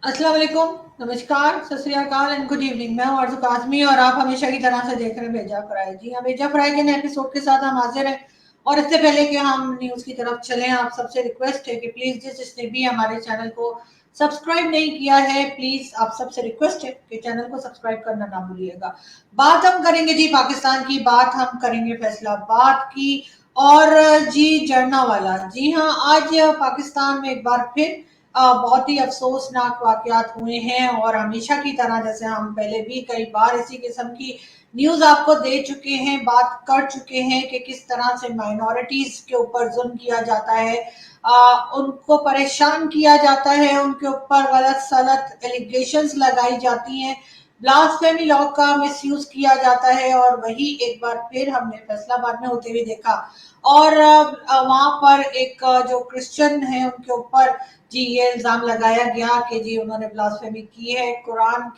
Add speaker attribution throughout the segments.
Speaker 1: अस्सलाम वालेकुम, नमस्कार, सत श्री अकाल एंड गुड इवनिंग। मैं हूं आरज़ू काज़मी और आप हमेशा की तरह से देख रहे हैं भेजा फ्राई। जी हाँ, भेजा फ्राई के नए एपिसोड के साथ हम हाजिर हैं। और इससे पहले कि हम न्यूज़ की तरफ चलें, आप सबसे रिक्वेस्ट है कि प्लीज़ जिसने भी हमारे चैनल को सब्सक्राइब नहीं किया है, प्लीज़ आप सबसे रिक्वेस्ट है कि चैनल को सब्सक्राइब करना ना भूलिएगा। बात हम करेंगे जी पाकिस्तान की, बात हम करेंगे फैसलाबाद की और जी जड़नावाला। जी हाँ, आज पाकिस्तान में एक बार फिर बहुत ही अफसोसनाक वाकयात हुए हैं और हमेशा की तरह जैसे हम पहले भी कई बार इसी किस्म की न्यूज आपको दे चुके हैं, बात कर चुके हैं कि किस तरह से माइनॉरिटीज के ऊपर जुल्म किया जाता है, उनको परेशान किया जाता है, उनके ऊपर गलत सलत एलिगेशंस लगाई जाती हैं, ब्लास्फेमी लॉ का मिसयूज किया जाता है। और वही एक बार फिर हमने फैसलाबाद में होते हुए देखा। और वहां पर एक जो क्रिश्चियन है उनके ऊपर जी ये इल्जाम लगाया गया कि जी उन्होंने ब्लास्फेमी की है, कुरान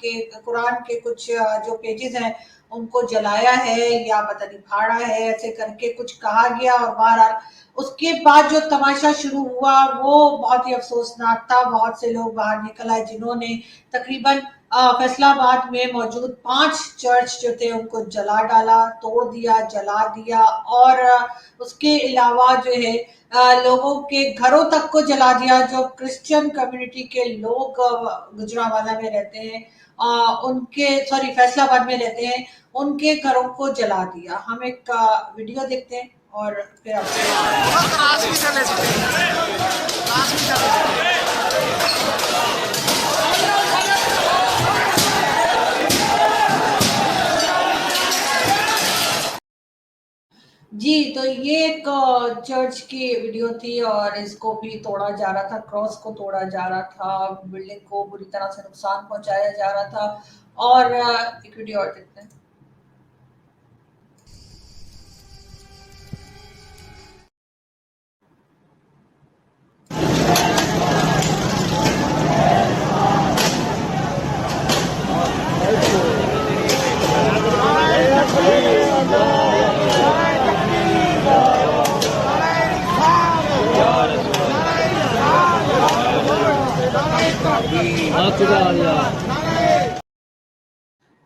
Speaker 1: के कुछ जो पेजेस हैं उनको जलाया है या पता नहीं फाड़ा है, ऐसे करके कुछ कहा गया। और बहरहाल उसके बाद जो तमाशा शुरू हुआ वो बहुत ही अफसोसनाक था। बहुत से लोग बाहर निकल आए जिन्होंने तकरीबन फैसलाबाद में मौजूद 5 चर्च जो थे उनको जला डाला, तोड़ दिया, जला दिया। और उसके अलावा जो है लोगों के घरों तक को जला दिया। जो क्रिश्चियन कम्युनिटी के लोग गुजरांवाला में रहते हैं, उनके सॉरी फैसलाबाद में रहते हैं, उनके घरों को जला दिया। हम एक वीडियो देखते हैं और फिर जी, तो ये एक चर्च की वीडियो थी और इसको भी तोड़ा जा रहा था, क्रॉस को तोड़ा जा रहा था, बिल्डिंग को बुरी तरह से नुकसान पहुंचाया जा रहा था। और एक वीडियो और देखते हैं।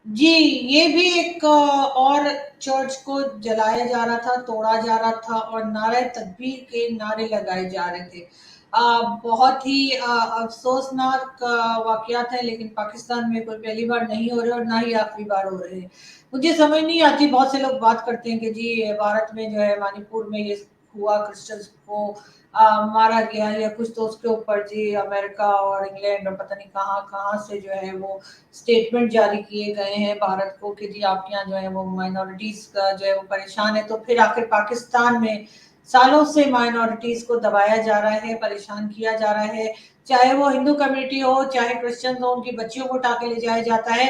Speaker 1: जी, ये भी एक और चर्च को जलाया जा रहा था, तोड़ा जा रहा था और नारे तकबीर के नारे लगाए जा रहे थे। बहुत ही अफसोसनाक वाकयात है, लेकिन पाकिस्तान में कोई पहली बार नहीं हो रहे और ना ही आखिरी बार हो रहे हैं। मुझे समझ नहीं आती, बहुत से लोग बात करते हैं कि जी भारत में जो है मणिपुर में ये हुआ, क्रिश्चियंस को मारा गया या कुछ, तो उसके ऊपर जी अमेरिका और इंग्लैंड और पता नहीं कहाँ कहाँ से जो है वो स्टेटमेंट जारी किए गए हैं भारत को कि जी आपके यहाँ जो है वो माइनॉरिटीज का जो है वो परेशान है। तो फिर आखिर पाकिस्तान में सालों से माइनॉरिटीज को दबाया जा रहा है, परेशान किया जा रहा है, चाहे वो हिंदू कम्युनिटी हो, चाहे क्रिश्चियन हो, उनकी बच्चियों को उठा के ले जाया जाता है।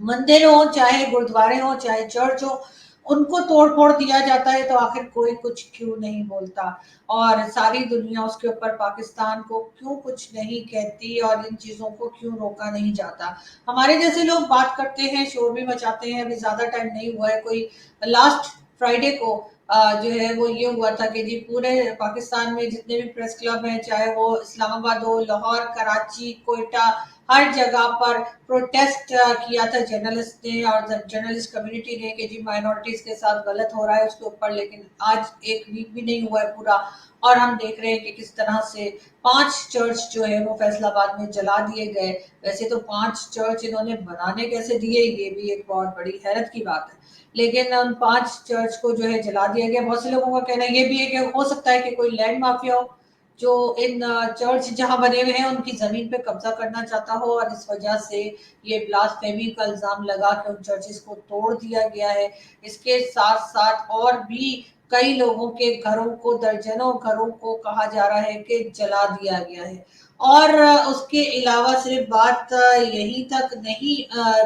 Speaker 1: मंदिर हो, चाहे गुरुद्वारे हो, चाहे चर्च हो, उनको तोड़ फोड़ दिया जाता है। तो आखिर कोई कुछ क्यों नहीं बोलता और सारी दुनिया उसके ऊपर पाकिस्तान को क्यों कुछ नहीं कहती और इन चीजों को क्यों रोका नहीं जाता। हमारे जैसे लोग बात करते हैं, शोर भी मचाते हैं। अभी ज्यादा टाइम नहीं हुआ है, कोई लास्ट फ्राइडे को जो है वो ये हुआ था कि जी पूरे पाकिस्तान में जितने भी प्रेस क्लब हैं, चाहे वो इस्लामाबाद हो, लाहौर, कराची, कोयटा, हर जगह पर प्रोटेस्ट किया था जर्नलिस्ट ने और जर्नलिस्ट कम्युनिटी ने कि जी माइनॉरिटीज के साथ गलत हो रहा है उसके ऊपर। लेकिन आज एक वीक भी नहीं हुआ है पूरा और हम देख रहे हैं कि किस तरह से 5 चर्च जो है वो फैसलाबाद में जला दिए गए। वैसे तो 5 चर्च इन्होंने बनाने कैसे दिए, ये भी एक बहुत बड़ी हैरत की बात है। लेकिन उन 5 चर्च को जो है जला दिया गया। बहुत से लोगों का कहना ये भी है कि हो सकता है कि कोई लैंड माफिया हो जो इन चर्च जहां बने हुए हैं उनकी जमीन पे कब्जा करना चाहता हो और इस वजह से ये ब्लास्फेमी का इल्जाम लगा के उन चर्चेस को तोड़ दिया गया है। इसके साथ साथ और भी कई लोगों के घरों को, दर्जनों घरों को कहा जा रहा है कि जला दिया गया है। और उसके अलावा सिर्फ बात यहीं तक नहीं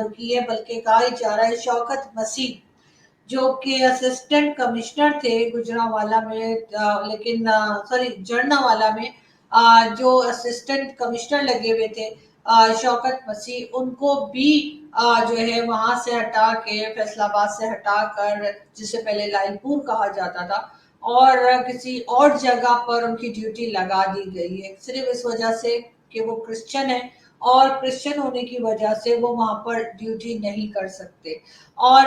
Speaker 1: रुकी है, बल्कि कहा जा रहा है शौकत मसीह जो कि असिस्टेंट कमिश्नर थे गुजरांवाला में, लेकिन सॉरी जड़नावाला में, जो असिस्टेंट कमिश्नर लगे हुए थे शौकत मसीह, उनको भी जो है वहां से हटा के, फैसलाबाद से हटा कर, जिसे पहले लालपुर कहा जाता था, और किसी और जगह पर उनकी ड्यूटी लगा दी गई है सिर्फ इस वजह से कि वो क्रिश्चियन है और क्रिश्चियन होने की वजह से वो वहां पर ड्यूटी नहीं कर सकते। और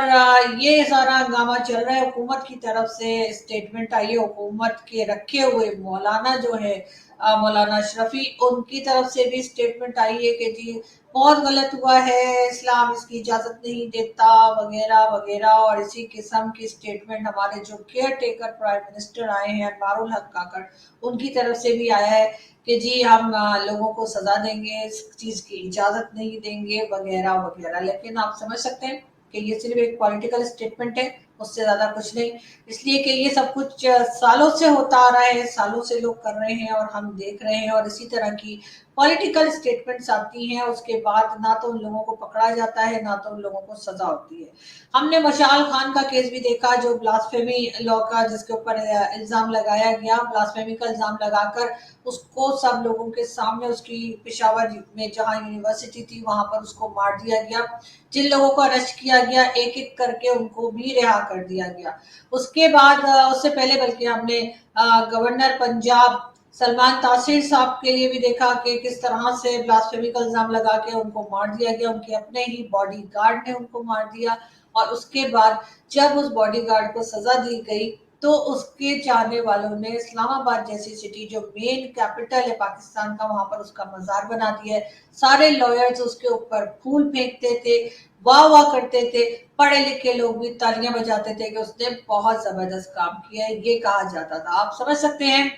Speaker 1: ये सारा हंगामा चल रहा है, हुकूमत की तरफ से स्टेटमेंट आई है, हुकूमत के रखे हुए मौलाना जो है मौलाना अशरफी, उनकी तरफ से भी स्टेटमेंट आई है कि जी बहुत गलत हुआ है, इस्लाम इसकी इजाजत नहीं देता वगैरह वगैरह। और इसी किस्म की स्टेटमेंट हमारे जो केयर टेकर प्राइम मिनिस्टर आए हैं अनवारुल हक काकड़, उनकी तरफ से भी आया है कि जी हम लोगों को सजा देंगे, इस चीज की इजाजत नहीं देंगे वगैरह वगैरह। लेकिन आप समझ सकते हैं कि ये सिर्फ एक पॉलिटिकल स्टेटमेंट है, उससे ज्यादा कुछ नहीं। इसलिए कि ये सब कुछ सालों से होता आ रहा है, सालों से लोग कर रहे हैं और हम देख रहे हैं। और इसी तरह की पॉलिटिकल स्टेटमेंट्स आती हैं, उसके बाद ना तो उन लोगों को पकड़ा जाता है, ना तो उन लोगों को सजा होती है। हमने मशाल खान का केस भी देखा, जो ब्लास्फेमी लॉ का जिसके ऊपर इल्जाम लगाया गया, ब्लास्फेमी का इल्जाम लगाकर उसको सब लोगों के सामने, उसकी पेशावर में जहां यूनिवर्सिटी थी वहां पर उसको मार दिया गया। जिन लोगों को अरेस्ट किया गया एक एक करके उनको भी रिहा कर दिया गया। उसके बाद उससे पहले बल्कि हमने गवर्नर पंजाब सलमान तासीर साहब के लिए भी देखा कि किस तरह से ब्लास्फेमी का इल्जाम लगा के उनको मार दिया गया, उनके अपने ही बॉडी गार्ड ने उनको मार दिया। और उसके बाद जब उस बॉडी गार्ड को सजा दी गई तो उसके चाहने वालों ने इस्लामाबाद जैसी सिटी जो मेन कैपिटल है पाकिस्तान का, वहां पर उसका मजार बना दिया है। सारे लॉयर्स उसके ऊपर फूल फेंकते थे, वाह वाह करते थे, पढ़े लिखे लोग भी तालियां बजाते थे कि उसने बहुत जबरदस्त काम किया है, ये कहा जाता था। आप समझ सकते हैं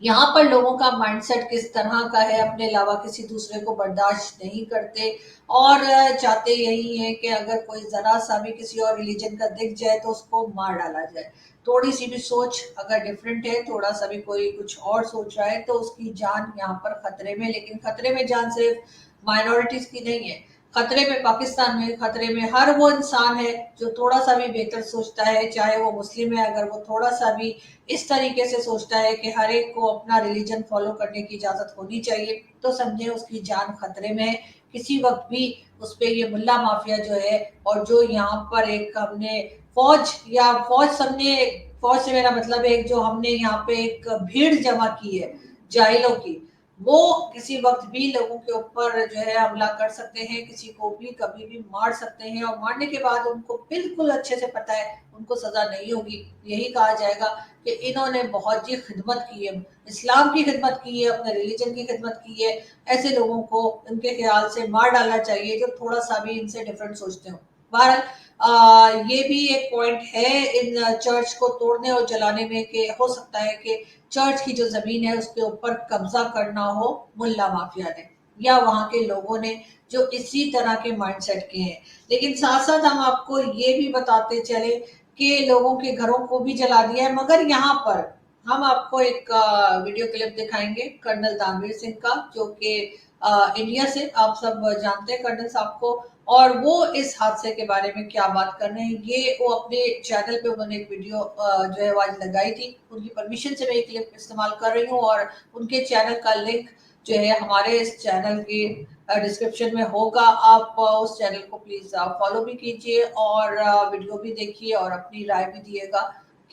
Speaker 1: यहाँ पर लोगों का माइंडसेट किस तरह का है, अपने अलावा किसी दूसरे को बर्दाश्त नहीं करते और चाहते यही है कि अगर कोई जरा सा भी किसी और रिलीजन का दिख जाए तो उसको मार डाला जाए। थोड़ी सी भी सोच अगर डिफरेंट है, थोड़ा सा भी कोई कुछ और सोच रहा है तो उसकी जान यहाँ पर खतरे में। लेकिन खतरे में जान सिर्फ माइनॉरिटीज की नहीं है, खतरे में पाकिस्तान में, खतरे में हर वो इंसान है जो थोड़ा सा भी बेहतर सोचता है, चाहे वो मुस्लिम है। अगर वो थोड़ा सा भी इस तरीके से सोचता है कि हर एक को अपना रिलीजन फॉलो करने की इजाजत होनी चाहिए, तो समझे उसकी जान खतरे में है। किसी वक्त भी उस पे ये मुल्ला माफिया जो है, और जो यहाँ पर एक हमने फौज या फौज समझे, फौज से मेरा मतलब है जो हमने यहाँ पे एक भीड़ जमा की है जाहिलों की, वो किसी वक्त भी लोगों के ऊपर जो है हमला कर सकते हैं, किसी को भी कभी भी मार सकते हैं। और मारने के बाद उनको बिल्कुल अच्छे से पता है उनको सजा नहीं होगी। यही कहा जाएगा कि इन्होंने बहुत ही खिदमत की है, इस्लाम की खिदमत की है, अपने रिलीजन की खिदमत की है। ऐसे लोगों को उनके ख्याल से मार डालना चाहिए जो थोड़ा सा भी इनसे डिफरेंट सोचते हो। बहरहाल ये भी एक पॉइंट है इन चर्च को तोड़ने और जलाने में कि हो सकता है कि चर्च की जो जमीन है उसके ऊपर कब्जा करना हो मुल्ला माफिया ने या वहां के लोगों ने जो इसी तरह के माइंडसेट के हैं। लेकिन साथ साथ हम आपको ये भी बताते चले कि लोगों के घरों को भी जला दिया है। मगर यहाँ पर हम आपको एक वीडियो क्लिप दिखाएंगे कर्नल दानवीर सिंह का, जो कि इंडिया से आप सब जानते हैं कर्नल साहब को, और वो इस हादसे के बारे में क्या बात कर रहे हैं। ये वो अपने चैनल पे उन्होंने एक वीडियो जो है आज लगाई थी, उनकी परमिशन से मैं ये क्लिप इस्तेमाल कर रही हूँ। और उनके चैनल का लिंक जो है हमारे इस चैनल के डिस्क्रिप्शन में होगा। आप उस चैनल को प्लीज फॉलो भी कीजिए और वीडियो भी देखिए और अपनी राय भी दिएगा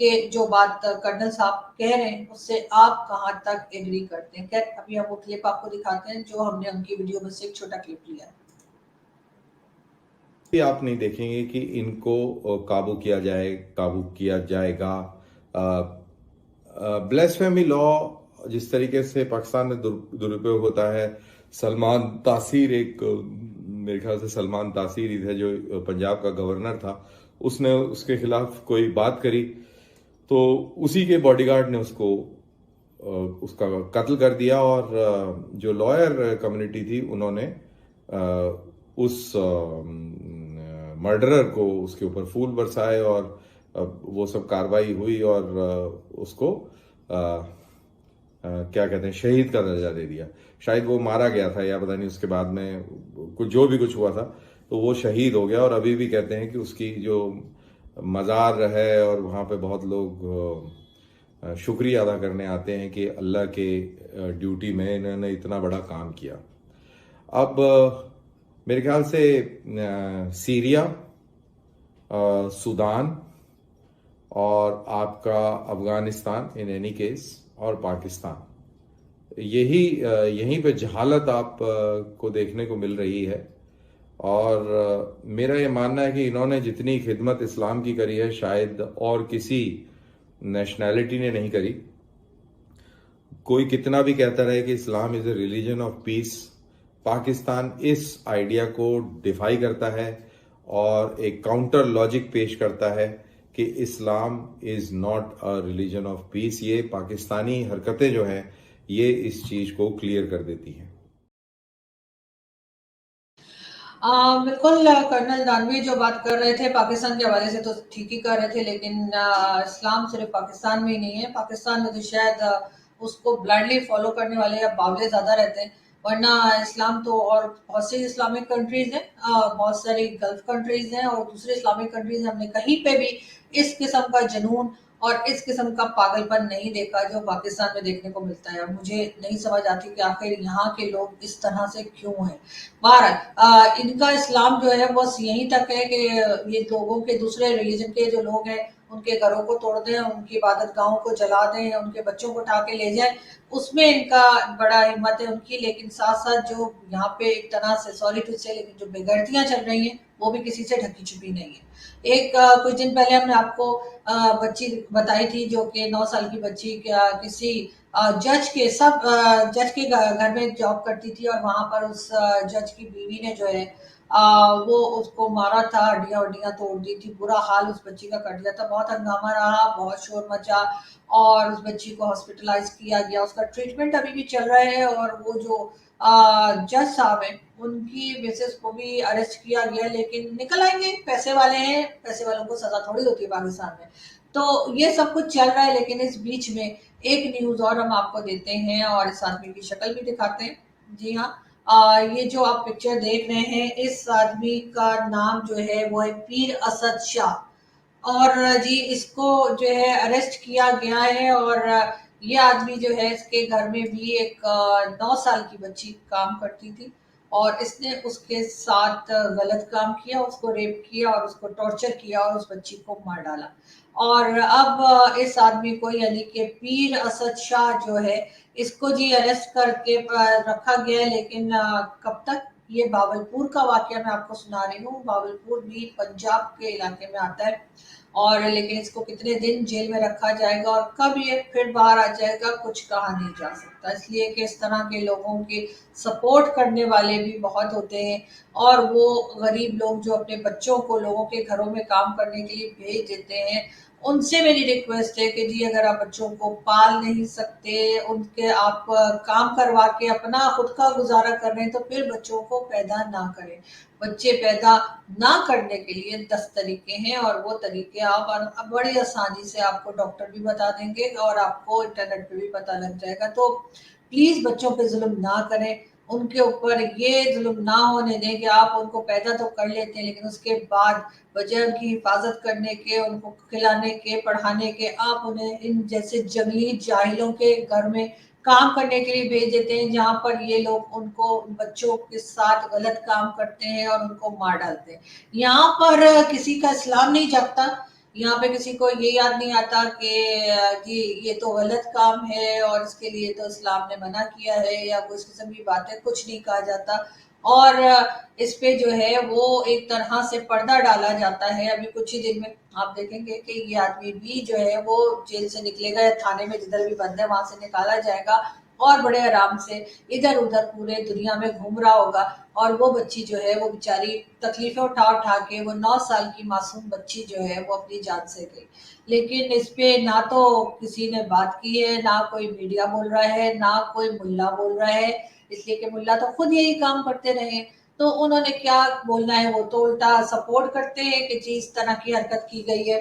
Speaker 1: कि जो बात कर्नल साहब कह रहे हैं उससे आप कहाँ तक एग्री करते हैं। खैर अभी हम वो क्लिप आपको दिखाते हैं जो हमने उनकी वीडियो में से एक छोटा क्लिप लिया है।
Speaker 2: आप नहीं देखेंगे कि इनको काबू किया जाए, काबू किया जाएगा। ब्लेसफेमी लॉ जिस तरीके से पाकिस्तान में दुरुपयोग होता है, सलमान तासीर एक मेरे ख्याल से सलमान तासीर ही थे जो पंजाब का गवर्नर था, उसने उसके खिलाफ कोई बात करी तो उसी के बॉडीगार्ड ने उसको उसका कत्ल कर दिया। और जो लॉयर कम्युनिटी थी उन्होंने उस मर्डरर को उसके ऊपर फूल बरसाए और वो सब कार्रवाई हुई और उसको क्या कहते हैं शहीद का दर्जा दे दिया। शायद वो मारा गया था या पता नहीं, उसके बाद में कुछ जो भी कुछ हुआ था तो वो शहीद हो गया। और अभी भी कहते हैं कि उसकी जो मज़ार है और वहाँ पे बहुत लोग शुक्रिया अदा करने आते हैं कि अल्लाह के ड्यूटी में इन्होंने इतना बड़ा काम किया। अब मेरे ख्याल से सीरिया, सूडान और आपका अफगानिस्तान इन एनी केस और पाकिस्तान, यहीं पे जहालत आप को देखने को मिल रही है। और मेरा ये मानना है कि इन्होंने जितनी खिदमत इस्लाम की करी है शायद और किसी नेशनैलिटी ने नहीं करी। कोई कितना भी कहता रहे कि Islam is a religion of peace, Pakistan इस आइडिया को डिफाई करता है और एक काउंटर लॉजिक पेश करता है कि Islam is not a religion of peace. ये पाकिस्तानी हरकतें जो हैं ये इस चीज को क्लियर कर देती हैं।
Speaker 1: बिल्कुल कर्नल दानवी जो बात कर रहे थे पाकिस्तान के हवाले से तो ठीक ही कर रहे थे, लेकिन इस्लाम सिर्फ पाकिस्तान में ही नहीं है। पाकिस्तान में तो शायद उसको ब्लाइंडली फॉलो करने वाले या बावले ज्यादा रहते हैं, वरना इस्लाम तो और बहुत सी इस्लामिक कंट्रीज हैं, बहुत सारी गल्फ कंट्रीज हैं और दूसरे इस्लामिक कंट्रीज, हमने कहीं पे भी इस किस्म का जुनून और इस किस्म का पागलपन नहीं देखा जो पाकिस्तान में देखने को मिलता है। मुझे नहीं समझ आती कि आखिर यहाँ के लोग इस तरह से क्यों हैं। बहरहाल इनका इस्लाम जो है बस यहीं तक है कि ये लोगों के, दूसरे रिलीजन के जो लोग हैं उनके घरों को तोड़ दें, उनकी इबादत गाहों को जला दें, उनके बच्चों को उठा के ले जाएं, उसमें इनका बड़ा हिम्मत है उनकी। लेकिन साथ साथ जो यहाँ पे एक तरह से, सॉरी टू से, लेकिन जो बेगैरतियां चल रही हैं वो भी किसी से ढकी छुपी नहीं है। एक कुछ दिन पहले हमने आपको बच्ची बताई थी जो कि 9 साल की बच्ची किसी जज के घर में जॉब करती थी और वहां पर उस जज की बीवी ने जो है वो उसको मारा था, हड्डियां वड्डियां तोड़ दी थी, बुरा हाल उस बच्ची का कर दिया था। बहुत हंगामा रहा, बहुत शोर मचा और उस बच्ची को हॉस्पिटलाइज किया गया, उसका ट्रीटमेंट अभी भी चल रहा है। और वो जो जज साहब हैं उनकी मिसेस को भी अरेस्ट किया गया, लेकिन निकल आएंगे, पैसे वाले हैं, पैसे वालों को सजा थोड़ी होती है पाकिस्तान में। तो ये सब कुछ चल रहा है, लेकिन इस बीच में एक न्यूज और हम आपको देते हैं और इस आदमी की शक्ल भी दिखाते हैं। जी हाँ, ये जो आप पिक्चर देख रहे हैं इस आदमी का नाम जो है वो है पीर असद शाह। और जी इसको जो है अरेस्ट किया गया है और ये आदमी जो है इसके घर में भी एक 9 साल की बच्ची काम करती थी और इसने उसके साथ गलत काम किया, उसको रेप किया और उसको टॉर्चर किया और उस बच्ची को मार डाला। और अब इस आदमी को, यानी कि पीर असद शाह जो है, इसको जी अरेस्ट करके रखा गया है। लेकिन कब तक? ये बावलपुर का वाकया मैं आपको सुना रही हूँ। बावलपुर भी पंजाब के इलाके में आता है और लेकिन इसको कितने दिन जेल में रखा जाएगा और कब ये फिर बाहर आ जाएगा कुछ कहा नहीं जा सकता। इसलिए कि इस तरह के लोगों के सपोर्ट करने वाले भी बहुत होते हैं और वो गरीब लोग जो अपने बच्चों को लोगों के घरों में काम करने के लिए भेज देते हैं, उनसे मेरी रिक्वेस्ट है कि जी अगर आप बच्चों को पाल नहीं सकते, उनके आप काम करवा के अपना खुद का गुजारा कर रहे हैं, तो फिर बच्चों को पैदा ना करें। बच्चे पैदा ना करने के लिए 10 तरीके हैं और वो तरीके आप बड़ी आसानी से आपको डॉक्टर भी बता देंगे और आपको इंटरनेट पे भी पता लग जाएगा। तो प्लीज बच्चों पे जुल्म ना करें, उनके ऊपर ये जुल्म ना होने दें कि आप उनको पैदा तो कर लेते हैं लेकिन उसके बाद बजाय उनकी हिफाजत करने के, उनको खिलाने के, पढ़ाने के, आप उन्हें इन जैसे जंगली जाहिलों के घर में काम करने के लिए भेज देते हैं जहाँ पर ये लोग उनको, बच्चों के साथ गलत काम करते हैं और उनको मार डालते हैं। यहाँ पर किसी का इस्लाम नहीं जगता, यहाँ पे किसी को ये याद नहीं आता कि जी ये तो गलत काम है और इसके लिए तो इस्लाम ने मना किया है या कोई इस किस्म की बातें कुछ नहीं कहा जाता। और इस पे जो है वो एक तरह से पर्दा डाला जाता है। अभी कुछ ही दिन में आप देखेंगे कि ये आदमी भी जो है वो जेल से निकलेगा या थाने में जिधर भी बंद है वहां से निकाला जाएगा और बड़े आराम से इधर उधर पूरे दुनिया में घूम रहा होगा। और वो बच्ची जो है वो बेचारी तकलीफें उठा उठा के, वो 9 साल की मासूम बच्ची जो है वो अपनी जान से गई। लेकिन इस पे ना तो किसी ने बात की है, ना कोई मीडिया बोल रहा है, ना कोई मुल्ला बोल रहा है, इसलिए कि मुल्ला तो खुद यही काम करते रहे। तो उन्होंने क्या बोलना है, वो तो उल्टा सपोर्ट करते हैं कि जी इस तरह की हरकत की गई है।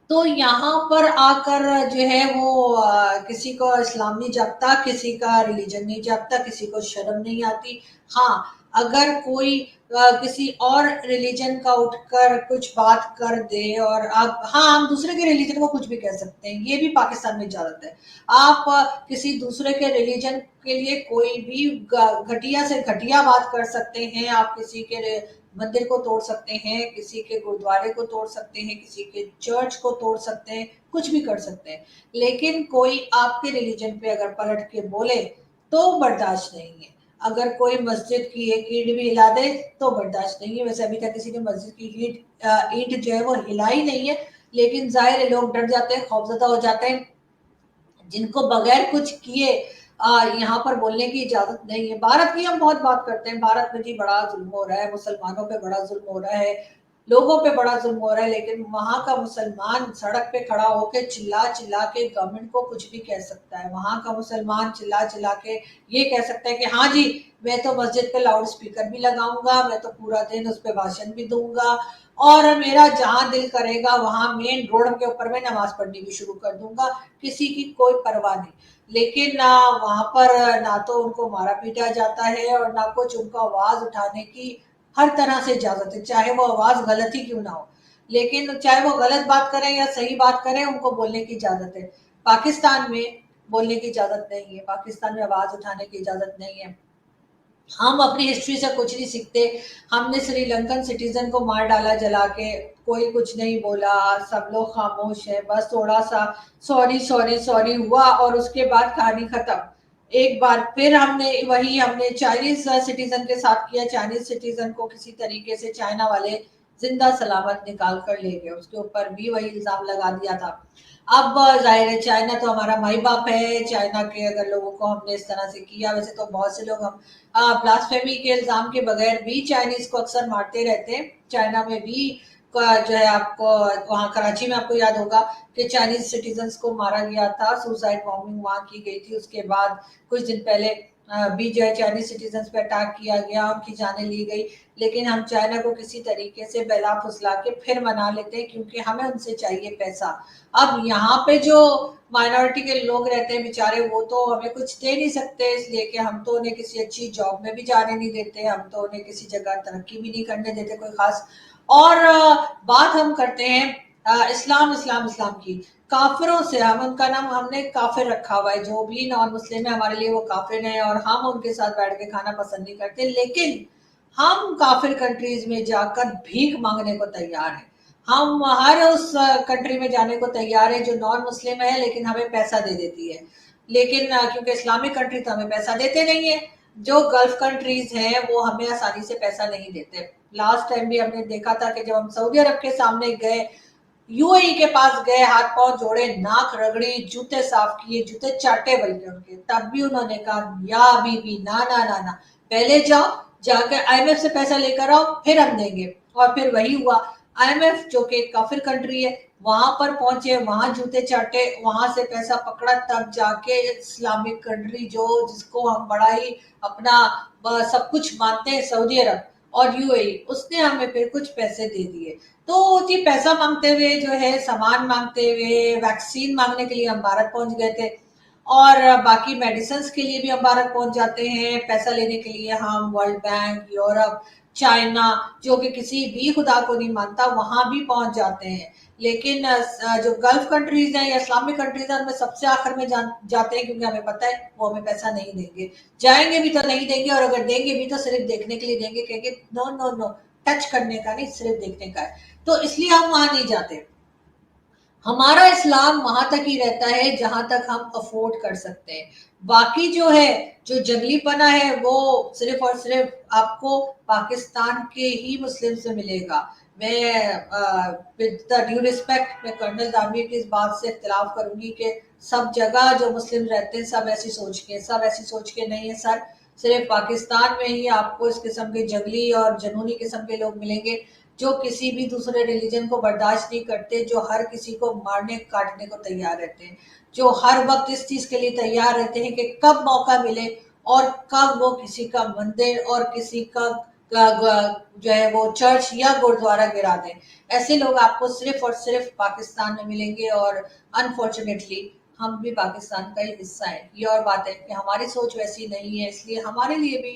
Speaker 1: तो यहाँ पर आकर जो है वो किसी को इस्लाम नहीं जपता, किसी का रिलीजन नहीं जपता, किसी को शर्म नहीं आती। हाँ, अगर कोई किसी और रिलीजन का उठकर कुछ बात कर दे और आप, हाँ हम दूसरे के रिलीजन को कुछ भी कह सकते हैं, ये भी पाकिस्तान में इजाजत है। आप किसी दूसरे के रिलीजन के लिए कोई भी घटिया से घटिया बात कर सकते हैं, आप किसी के मंदिर को तोड़ सकते हैं, किसी के गुरुद्वारे को तोड़ सकते हैं, किसी के चर्च को तोड़ सकते हैं, कुछ भी कर सकते हैं। लेकिन कोई आपके रिलीजन पे अगर पलट के बोले तो बर्दाश्त नहीं है। अगर कोई मस्जिद की एक ईंट भी हिला दे तो बर्दाश्त नहीं है। वैसे अभी तक किसी ने मस्जिद की ईंट जो है वो हिलाई नहीं है, लेकिन जाहिर है लोग डर जाते हैं, खौफजदा हो जाते हैं, जिनको बगैर कुछ किए यहाँ पर बोलने की इजाजत नहीं है। भारत की हम बहुत बात करते हैं, भारत में जी बड़ा जुल्म हो रहा है, मुसलमानों पे बड़ा जुल्म हो रहा है, लोगों पे बड़ा जुल्म हो रहा है, लेकिन वहां का मुसलमान सड़क पे खड़ा होकर चिल्ला चिल्ला के गवर्नमेंट को कुछ भी कह सकता है। वहां का मुसलमान चिल्ला चिल्ला के ये कह सकता है कि हाँ जी, मैं तो मस्जिद पे लाउड स्पीकर भी लगाऊंगा, मैं तो पूरा दिन उस पर भाषण भी दूंगा, और मेरा जहां दिल करेगा वहां मेन रोड के ऊपर मैं नमाज पढ़नी भी शुरू कर दूंगा, किसी की कोई परवाह नहीं। लेकिन ना वहां पर ना तो उनको मारा पीटा जाता है और ना कुछ, उनको आवाज उठाने की हर तरह से इजाजत है, चाहे वो आवाज गलत ही क्यों ना हो, लेकिन चाहे वो गलत बात करें या सही बात करें, उनको बोलने की इजाजत है। पाकिस्तान में बोलने की इजाजत नहीं है, पाकिस्तान में आवाज उठाने की इजाजत नहीं है। हम अपनी हिस्ट्री से कुछ नहीं सीखते। हमने श्रीलंकन सिटीजन को मार डाला जला के, कोई कुछ नहीं बोला, सब लोग खामोश है, बस थोड़ा सा सॉरी सॉरी सॉरी हुआ और उसके बाद कहानी खत्म। एक बार फिर हमने चाइनीज सिटीजन के साथ किया। चाइनीज सिटीजन को किसी तरीके से चाइना वाले जिंदा सलामत निकाल कर ले गए, उसके ऊपर भी वही इल्जाम लगा दिया था। अब जाहिर है चाइना तो हमारा माई बाप है, चाइना के अगर लोगों को हमने इस तरह से किया, वैसे तो बहुत से लोग हम ब्लास्फेमी के इल्जाम के बगैर भी चाइनीज को अक्सर मारते रहते हैं। चाइना में भी जो है आपको वहां कराची में आपको याद होगा कि चाइनीज सिटीजन्स को मारा गया था, सुसाइड बॉम्बिंग वहां की गई थी। उसके बाद कुछ दिन पहले भी जो है चाइनीज सिटीजन्स पे अटैक किया गया, उनकी जानें ली गई। लेकिन हम चाइना को किसी तरीके से बहला फुसला के फिर मना लेते हैं, क्योंकि हमें उनसे चाहिए पैसा। अब यहाँ पे जो माइनॉरिटी के लोग रहते हैं बेचारे, वो तो हमें कुछ दे नहीं सकते, इसलिए कि हम तो उन्हें किसी अच्छी जॉब में भी जाने नहीं देते, हम तो उन्हें किसी जगह तरक्की भी नहीं करने देते कोई खास। और बात हम करते हैं इस्लाम इस्लाम इस्लाम की, काफिरों से हम उनका नाम हमने काफिर रखा हुआ है, जो भी नॉन मुस्लिम है हमारे लिए वो काफिर है, और हम उनके साथ बैठ के खाना पसंद नहीं करते। लेकिन हम काफिर कंट्रीज में जाकर भीख मांगने को तैयार हैं। हम हर उस कंट्री में जाने को तैयार है जो नॉन मुस्लिम है, लेकिन हमें पैसा दे देती है। लेकिन क्योंकि इस्लामिक कंट्री तो हमें पैसा देते नहीं है, जो गल्फ कंट्रीज हैं वो हमें आसानी से पैसा नहीं देते। लास्ट टाइम भी हमने देखा था कि जब हम सऊदी अरब के सामने गए, यूएई के पास गए, हाथ पांव जोड़े, नाक रगड़ी, जूते साफ किए, जूते चाटे बल्कि उनके, तब भी उन्होंने कहा या बीबी ना ना ना ना, पहले जाओ जाकर आईएमएफ से पैसा लेकर आओ फिर हम देंगे। और फिर वही हुआ, आईएमएफ जो कि काफिर कंट्री है वहां पर पहुंचे, वहां जूते चाटे, वहां से पैसा पकड़ा, तब जाके इस्लामिक कंट्री जो जिसको हम बड़ा ही अपना सब कुछ मानते हैं, सऊदी अरब और यूएई, उसने हमें फिर कुछ पैसे दे दिए। तो जी पैसा मांगते हुए जो है, सामान मांगते हुए, वैक्सीन मांगने के लिए हम भारत पहुंच गए थे, और बाकी मेडिसिन के लिए भी हम भारत पहुंच जाते हैं। पैसा लेने के लिए हम वर्ल्ड बैंक, यूरोप, चाइना, जो कि किसी भी खुदा को नहीं मानता, वहां भी पहुंच जाते हैं। लेकिन जो गल्फ कंट्रीज हैं या इस्लामिक कंट्रीज हैं, उनमें सबसे आखिर में जाते हैं, क्योंकि हमें पता है वो हमें पैसा नहीं देंगे, जाएंगे भी तो नहीं देंगे, और अगर देंगे भी तो सिर्फ देखने के लिए देंगे, कहेंगे नो नो नो, टच करने का नहीं, सिर्फ देखने का है। तो इसलिए हम वहां नहीं जाते। हमारा इस्लाम वहां तक ही रहता है जहां तक हम अफोर्ड कर सकते हैं। बाकी जो है, जो जंगलीपना है, वो सिर्फ और सिर्फ आपको पाकिस्तान के ही मुस्लिम से मिलेगा। मैं विद द ड्यू रिस्पेक्ट मैं कर्नल दामिर की इस बात से इख्तिलाफ करूंगी कि सब जगह जो मुस्लिम रहते हैं सब ऐसी सोच के, सब ऐसी सोच के नहीं है सर। सिर्फ पाकिस्तान में ही आपको इस किस्म के जंगली और जनूनी किस्म के लोग मिलेंगे, जो किसी भी दूसरे रिलीजन को बर्दाश्त नहीं करते, जो हर किसी को मारने काटने को तैयार रहते हैं, जो हर वक्त इस चीज के लिए तैयार रहते हैं कि कब मौका मिले और कब वो किसी का मंदिर और किसी का जो है वो चर्च या गुरुद्वारा गिरा दें। ऐसे लोग आपको सिर्फ और सिर्फ पाकिस्तान में मिलेंगे, और अनफॉर्चुनेटली हम भी पाकिस्तान का ही हिस्सा है। ये और बात है कि हमारी सोच वैसी नहीं है, इसलिए हमारे लिए भी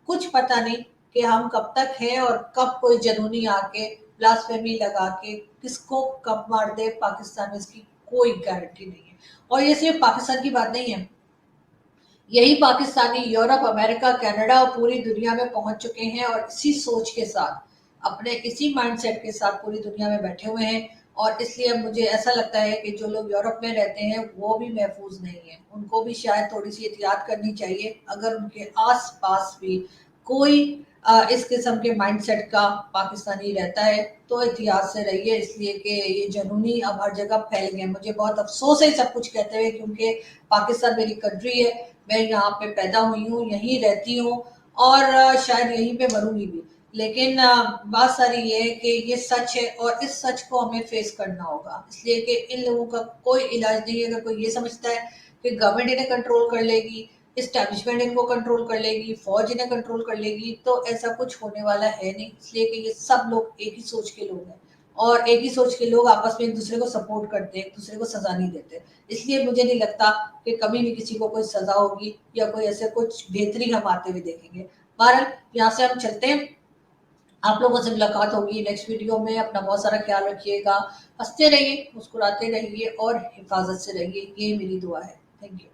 Speaker 1: कुछ पता नहीं कि हम कब तक हैं और कब कोई जनूनी आके ब्लास्फेमी लगा के किसको कब मार दे, पाकिस्तान में इसकी कोई गारंटी नहीं है। और ये सिर्फ पाकिस्तान की बात नहीं है, यही पाकिस्तानी यूरोप, अमेरिका, कनाडा और पूरी दुनिया में पहुंच चुके हैं, और इसी सोच के साथ अपने इसी माइंडसेट के साथ पूरी दुनिया में बैठे हुए हैं, और इसलिए मुझे ऐसा लगता है कि जो लोग यूरोप में रहते हैं वो भी महफूज नहीं है, उनको भी शायद थोड़ी सी एहतियात करनी चाहिए। अगर उनके आस पास भी कोई इस किस्म के माइंडसेट का पाकिस्तानी रहता है तो एहतियात से रहिए, इसलिए कि ये जुनूनी अब हर जगह फैल गए। मुझे बहुत अफसोस है सब कुछ कहते हुए, क्योंकि पाकिस्तान मेरी कंट्री है, मैं यहाँ पे पैदा हुई हूँ, यहीं रहती हूँ, और शायद यहीं पे मरूंगी भी। लेकिन बात सारी ये है कि ये सच है और इस सच को हमें फेस करना होगा, इसलिए कि इन लोगों का कोई इलाज नहीं है। अगर कोई ये समझता है कि गवर्नमेंट इन्हें कंट्रोल कर लेगी, इस्टेब्लिशमेंट इनको कंट्रोल कर लेगी, फौज इन्हें कंट्रोल कर लेगी, तो ऐसा कुछ होने वाला है नहीं। इसलिए कि ये सब लोग एक ही सोच के लोग हैं, और एक ही सोच के लोग आपस में एक दूसरे को सपोर्ट करते हैं, एक दूसरे को सजा नहीं देते। इसलिए मुझे नहीं लगता कि कभी भी किसी को कोई सजा होगी या कोई ऐसे कुछ बेहतरी हम आते हुए देखेंगे। बहरहाल यहाँ से हम चलते हैं, आप लोगों से मुलाकात होगी नेक्स्ट वीडियो में। अपना बहुत सारा ख्याल रखिएगा, हंसते रहिए, मुस्कुराते रहिए और हिफाजत से रहिए, ये मेरी दुआ है। Thank you.